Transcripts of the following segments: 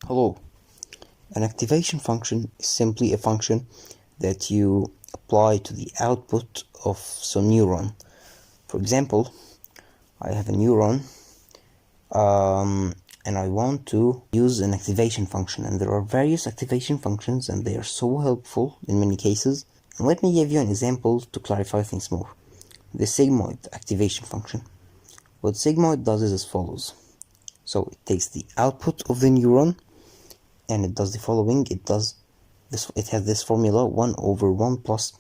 Hello. An activation function is simply a function that you apply to the output of some neuron. For example, I have a neuron and I want to use an activation function, and there are various activation functions and they are so helpful in many cases. And let me give you an example to clarify things more. The sigmoid activation function. What sigmoid does is as follows. So it takes the output of the neuron and it does the following. It has this formula 1 over 1 plus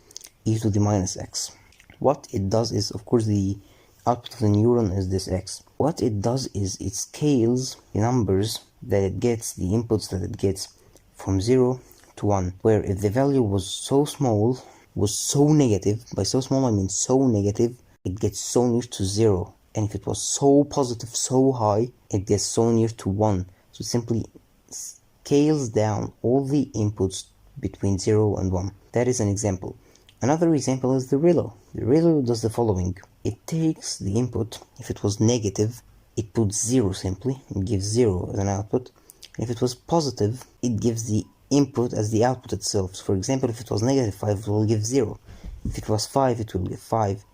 e to the minus x. What it does is, of course, the output of the neuron is this x. What it does is it scales the numbers that it gets, the inputs that it gets, from 0 to 1, where if the value was so small, was so negative, by so small I mean so negative, it gets so near to 0, and if it was so positive, so high, it gets so near to 1. So simply scales down all the inputs between 0 and 1. That is an example. Another example is the relu. The relu does the following. It takes the input. If it was negative, it puts 0 simply. It gives 0 as an output. And if it was positive, it gives the input as the output itself. So for example, if it was negative 5, it will give 0. If it was 5, it will give 5.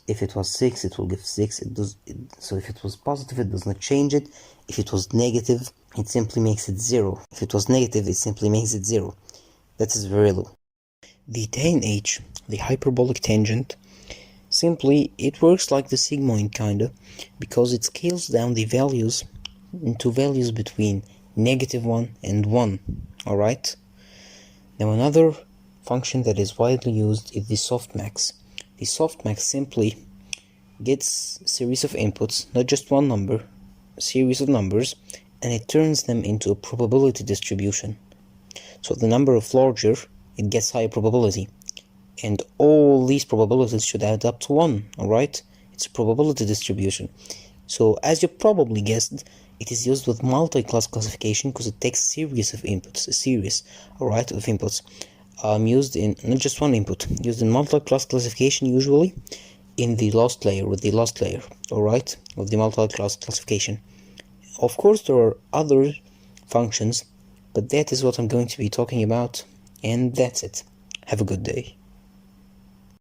If it was 6, it will give 6. So if it was positive, it does not change it. If it was negative, it simply makes it 0. If it was negative, it simply makes it 0. That is relu. The tanh, the hyperbolic tangent, simply it works like the sigmoid kinda, because it scales down the values into values between -1 and 1. Alright? Now another function that is widely used is the softmax. The softmax simply gets a series of inputs, not just one number, a series of numbers, and it turns them into a probability distribution. So the number of larger, it gets higher probability. And all these probabilities should add up to 1, alright? It's a probability distribution. So as you probably guessed, it is used with multi-class classification because it takes a series of inputs, of inputs. Used in not just one input, used in multi-class classification usually in the last layer, with the last layer, alright, of the multi-class classification. Of course, there are other functions, but that is what I'm going to be talking about, and that's it. Have a good day.